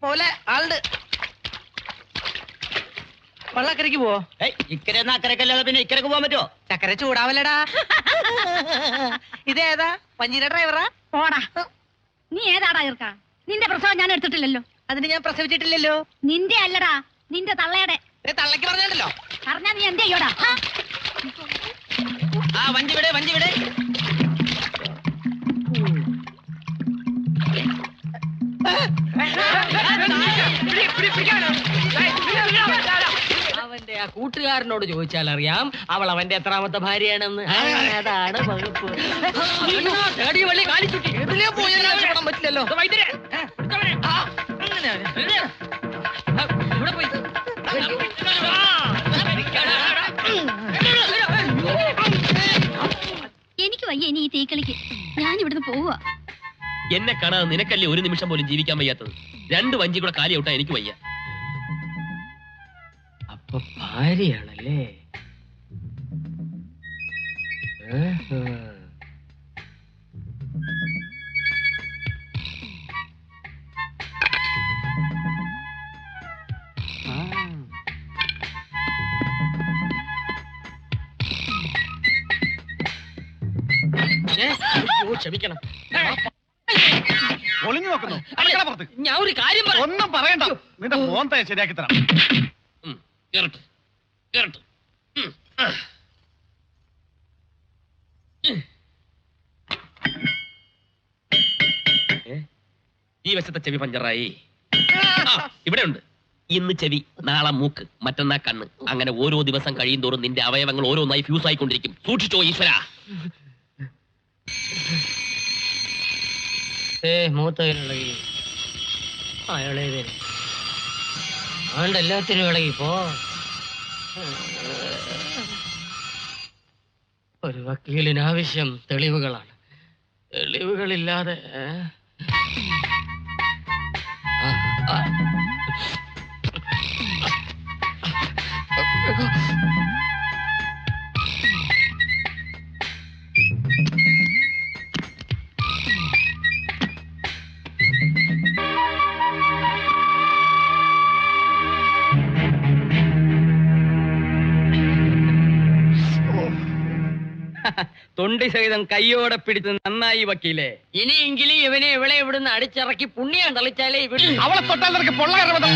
പോലെ ആളുണ്ട്. വള്ളക്കരയ്ക്ക് പോവോ? ഇക്കരെ അക്കരക്കല്ലാതെ പിന്നെ ഇക്കരക്ക് പോകാൻ പറ്റുമോ? ചക്കര ചൂടാവല്ലടാ. ഇതേതാ പഞ്ചീര ഡ്രൈവറാ? പോടാ. നീ ഏതാടാ ഇർക്ക? നിന്റെ പ്രസവം ഞാൻ എടുത്തിട്ടില്ലല്ലോ. അതിന് ഞാൻ പ്രസവിച്ചിട്ടില്ലല്ലോ. നിന്റെ അല്ലടാ, നിന്റെ തള്ളയുടെ. തള്ളക്ക് പറഞ്ഞല്ലോ. പറഞ്ഞാ നീ എന്ത് ചെയ്യോടാ? ആ വണ്ടി വിടെ, വണ്ടി വിടെ. അവന്റെ ആ കൂട്ടുകാരനോട് ചോദിച്ചാൽ അറിയാം അവൾ അവന്റെ എത്രാമത്തെ ഭാര്യയാണെന്ന്. അതാണ് വകുപ്പ്. വള്ളി കാലിച്ചുട്ടി പറ്റില്ലല്ലോ. ഇവിടെ പോയി എനിക്ക് വയ്യ ഇനി ഈ തീക്കളിക്ക്. ഞാൻ ഇവിടുന്ന് പോവുക. എന്നെ കാണാതെ നിനക്കല്ലേ ഒരു നിമിഷം പോലും ജീവിക്കാൻ വയ്യാത്തത്. 2 വഞ്ചി കൂടെ കാലി ഔട്ടാ എനിക്ക് വയ്യ. അപ്പൊ ഭാര്യയാണല്ലേ? ക്ഷമിക്കണം. ഒളിഞ്ഞു നോക്കുന്നു. ഞാൻ ഒരു കാര്യം ഒന്നും പറയണ്ട. നിന്റെ മോന്തെ ശരിയാക്കി തരാം. ഈ വശത്തെ ചെവി പഞ്ചറായി. ഇവിടെ ഉണ്ട്. ഇന്ന് ചെവി, നാളെ മൂക്ക്, മറ്റന്നാ കണ്ണ്. അങ്ങനെ ഓരോ ദിവസം കഴിയും തോറും നിന്റെ അവയവങ്ങൾ ഓരോന്നായി ഫ്യൂസ് ആയിക്കൊണ്ടിരിക്കും. സൂക്ഷിച്ചോ ഈശ്വര. മൂത്ത ഇളകി ഇളയതിന് അതുകൊണ്ട് എല്ലാത്തിനും ഇളകിപ്പോ. ഒരു വക്കീലിനാവശ്യം തെളിവുകളാണ്. തെളിവുകളില്ലാതെ തൊണ്ടി സഹിതം കയ്യോടെ പിടിച്ച് നന്നായി വക്കീലേ. ഇനിയെങ്കിലും ഇവനെ ഇവിടെ ഇവിടുന്ന് അടിച്ചിറക്കി പുണ്യം തളിച്ചാലേ ഇവിടെ അവളെ തൊട്ടാൽ നിനക്ക് പൊള്ളകരമതം.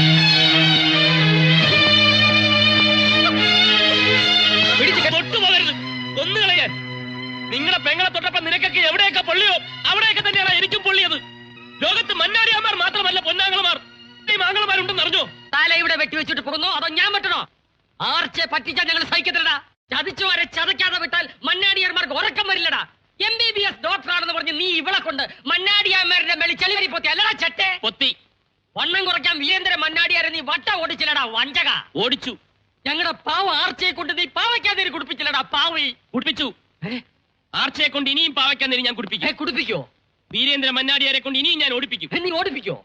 കൊന്നുകളയാൻ. നിങ്ങളെ പെങ്ങളെ തൊട്ടപ്പോ നിനക്കൊക്കെ എവിടെയൊക്കെ പൊള്ളിയോ അവിടെയൊക്കെ തന്നെയാണ് എനിക്കും പൊള്ളിയത്. ലോകത്ത് മന്നാടിയാമാർ മാത്രമല്ല പൊന്നാങ്ങളമാർ, മാങ്ങളമാരുണ്ടെന്ന് അറിഞ്ഞോ? തല ഇവിടെ വെട്ടിവെച്ചിട്ട് പോകുന്നു അതോ ഞാൻ വെട്ടണോ? ആർച്ചെ പറ്റിച്ചാൽ ഞങ്ങൾ സഹിക്കത്തില്ലടാ. ചതിച്ചു വരെ ചതയ്ക്കാതെ വിട്ടാൽ മന്നാടിയാർമാർക്ക് ഉറക്കം വരില്ലടാ. MBBS ഡോക്ടറാണെന്ന് പറഞ്ഞ് നീ ഇവളെ കൊണ്ട് മന്നാടിയാർമാരുടെ മേളിൽ ചെളിവരി പൊത്തി അല്ലടാ ചട്ടെ പൊത്തി. വണ്ണം കുറയ്ക്കാൻ വീരേന്ദ്ര മന്നാടിയാരെ നീ വട്ട ഓടിച്ചില്ലടാ വഞ്ചക. ഓടിച്ചു. ഞങ്ങളുടെ പാവ ആർച്ചയെ കൊണ്ട് നീ പാവയ്ക്കാതെ കുടിപ്പിച്ചില്ലടാ പാവി. കുടിപ്പിച്ചു. ആർച്ചയെ കൊണ്ട് ഇനിയും പാവയ്ക്കാൻ ഞാൻ കുടിപ്പിക്കും. കുടിപ്പിക്കോ? വീരേന്ദ്ര മന്നാടിയാരെ കൊണ്ട് ഇനിയും ഞാൻ ഓടിപ്പിക്കും. നീ ഓടിപ്പിക്കോ?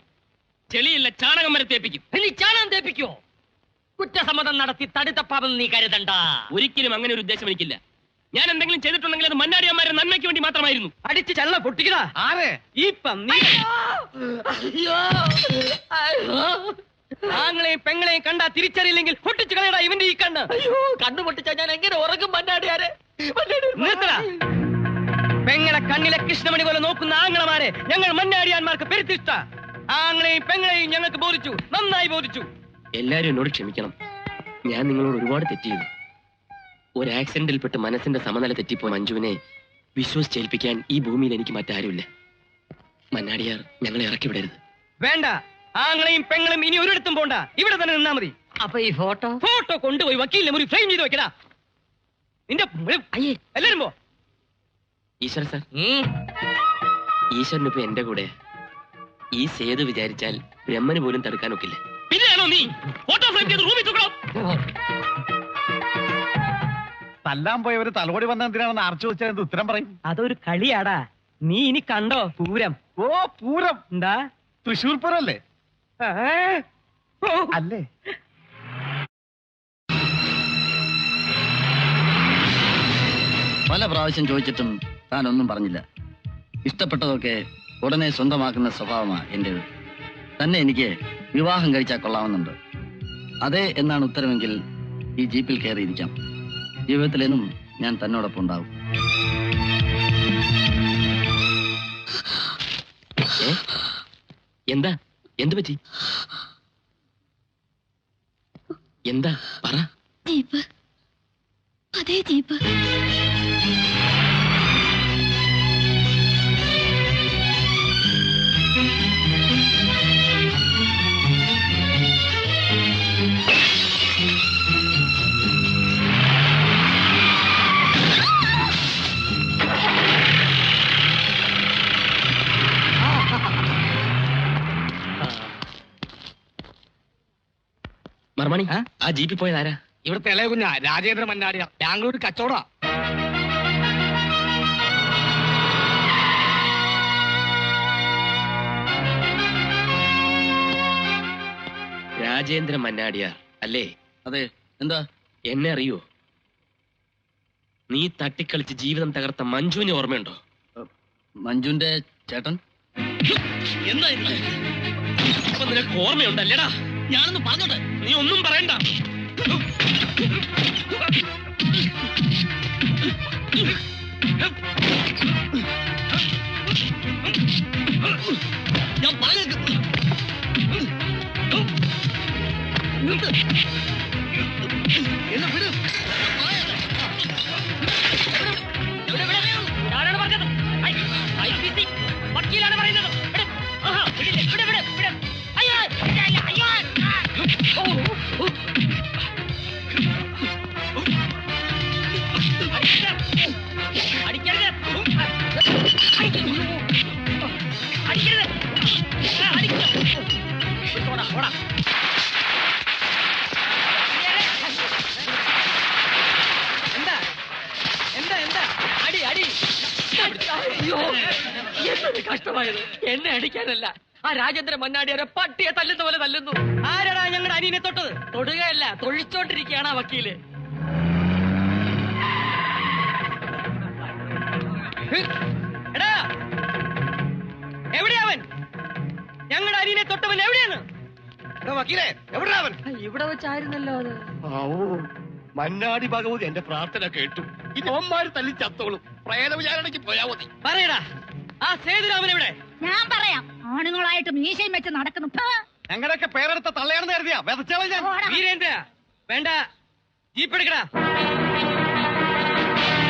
ചെളിയില്ല, ചാണകം വരെ തേപ്പിക്കും. നീ ചാണകം തേപ്പിക്കോ? കുറ്റസമ്മതം നടത്തി തടുത്തപ്പാവെന്ന് നീ കരുതണ്ട. ഒരിക്കലും അങ്ങനെ ഒരു ഉദ്ദേശം എനിക്കില്ല. ഞാൻ എന്തെങ്കിലും ചെയ്തിട്ടുണ്ടെങ്കിൽ അത് മന്നാടിയന്മാരുടെ നന്മയ്ക്ക് വേണ്ടി മാത്രമായിരുന്നു. അടിച്ച് ചള്ള പൊട്ടിക്കടാ. ആരെ? ഈ പന്നി. ആങ്ങളെയും പെങ്ങളെയും കണ്ടാ തിരിച്ചറിയില്ലെങ്കിൽ പൊട്ടിച്ചു കളയടാ ഇവന്റെ ഈ കണ്ണ്. കണ്ണു പൊട്ടിച്ചാ ഞാൻ എങ്ങനെ ഉറങ്ങും മന്നാടിയാരെ? പെങ്ങളെ കണ്ണിലെ കൃഷ്ണമണി പോലെ നോക്കുന്ന ആങ്ങളമാരെ ഞങ്ങൾ മന്നാടിയാന്മാർക്ക് പെരുത്തിഷ്ട. ആങ്ങളെയും പെങ്ങളെയും ഞങ്ങൾക്ക് ബോധിച്ചു, നന്നായി ബോധിച്ചു. എല്ലാരും എന്നോട് ക്ഷമിക്കണം. ഞാൻ നിങ്ങളോട് ഒരുപാട് തെറ്റ് ചെയ്തു. ഒരു ആക്സിഡന്റിൽപ്പെട്ട് മനസ്സിന്റെ സമനില തെറ്റിപ്പോയ മഞ്ജുവിനെ വിശ്വസിച്ചേൽപ്പിക്കാൻ ഈ ഭൂമിയിൽ എനിക്ക് മറ്റാരുമില്ല. മന്നാടിയാർ ഞങ്ങളെ ഇറക്കി വിടരുത്. വേണ്ട, ആങ്ങളെയും പെങ്ങളും ഇനി ഒരിടത്തും പോണ്ട, ഇവിടെ തന്നെ നിന്നാ മതി. അപ്പൊ ഈ ഫോട്ടോ ഫോട്ടോ കൊണ്ടുപോയി വക്കീലിനെ മുറി ഫ്രെയിം ചെയ്ത് വെക്കടാ. നിന്റെ എല്ലാരും പോ. ഈശ്വര സാർ, ഈശ്വരനിപ്പോ എന്റെ കൂടെ. ഈ സേതു വിചാരിച്ചാൽ ബ്രഹ്മന് പോലും തടുക്കാൻ ഒക്കില്ല. പിന്നെയാണോ നീ ഫോട്ടോ ഫ്രെയിം ചെയ്ത് റൂമിൽ തൂക്കണം? തല്ലാൻ പോയവര് തലോടി വന്ന എന്തിനാണെന്ന് ആർച്ചു വെച്ചാൽ ഉത്തരം പറയും. അതൊരു കളിയാടാ. നീ ഇനി കണ്ടോ പൂരം? ഓ പൂരം എന്താ? തൃശ്ശൂർ പൂരം അല്ലേ? അല്ലേ? പല പ്രാവശ്യം ചോദിച്ചിട്ടും താൻ ഒന്നും പറഞ്ഞില്ല. ഇഷ്ടപ്പെട്ടതൊക്കെ ഉടനെ സ്വന്തമാക്കുന്ന സ്വഭാവമാണ് എന്റേത്. തന്നെ എനിക്ക് വിവാഹം കഴിച്ചാൽ കൊള്ളാമെന്നുണ്ട്. അതെ എന്നാണ് ഉത്തരമെങ്കിൽ ഈ ജീപ്പിൽ കയറിയിരിക്കാം. ജീവിതത്തിലെന്നും ഞാൻ തന്നോടൊപ്പം ഉണ്ടാവും. എന്താ? എന്ത് പറ്റി? എന്താ പറ. ജീപ്പ്, അതേ ജീപ്പ്. മർമണി, ആ ജീപ്പിൽ പോയതാരാ? ഇവിടുത്തെ ഇളയ കുഞ്ഞാ രാജേന്ദ്ര മന്നാടിയ. ബാംഗ്ലൂർ കച്ചവടാ. രാജേന്ദ്ര മന്നാടിയാർ അല്ലേ? അതെ. എന്താ? എന്നെ അറിയോ? നീ തട്ടിക്കളിച്ച് ജീവിതം തകർത്ത മഞ്ജുവിനെ ഓർമ്മയുണ്ടോ? മഞ്ജുവിന്റെ ചേട്ടൻ? എന്താ ഇത്? ഇപ്പൊ നിനക്ക് ഓർമ്മയുണ്ടല്ലേടാ? ഞാനൊന്ന് പറഞ്ഞോട്ടെ, നീ ഒന്നും പറയണ്ട. ഞാൻ പറഞ്ഞു ഞാനാണ് പറഞ്ഞത്. IPC വക്കീലാണ് പറയുന്നത്. വിട്. ആഹാ, വിടില്ലേ, വിട്, വിട്, വിട്. അയ്യോ, അയ്യോ, അയ്യോ. ഓ, ഓ. അടിക്കരുത്. അടിക്കരുത്. അടിക്കരുത്. ഓടാ, ഓടാ. എന്താ എന്താ എന്താ? അടി, അടി. അയ്യോ, എന്തൊരു കഷ്ടമായത്. എന്നെ അടിക്കാനല്ല, ആ രാജേന്ദ്ര മന്നാടിയാരെ പട്ടിയെ തല്ലുന്ന പോലെ തല്ലുന്നു. ആരാടാ ഞങ്ങളുടെ അനിയനെ തൊട്ടത്? തൊടുകയല്ല, തൊഴിച്ചോണ്ടിരിക്കുകയാണ് ആ വക്കീല്. എടാ, എവിടെയാ അവൻ? ഞങ്ങളുടെ അനിയനെ തൊട്ടവൻ എവിടെയാണ്? വക്കീലേ, എവിടെ അവൻ? ഇവിടെ വെച്ചായിരുന്നല്ലോ അത്. മന്നാടി ഭഗവതി എന്റെ പ്രാർത്ഥന കേട്ടു. ഈ നോമ്മാര് തല്ലി ചത്തോളും. പ്രേതവിചാരണയ്ക്ക് പോയാ മതി. പറയടാ, ആ സേതുരാമൻ എവിടെ? ഞാൻ പറയാം. ആണുങ്ങളായിട്ട് മീശയും വെച്ച് നടക്കുന്നു. ഫ്. ഞങ്ങളുടെയൊക്കെ പേരെടുത്ത തള്ളയാണെന്ന് കരുതിയാ വെതച്ചോളാം ഞാൻ. ഓടാ. വീരേന്ദ്ര, വേണ്ട, ജീപ്പ് എടുക്കടാ.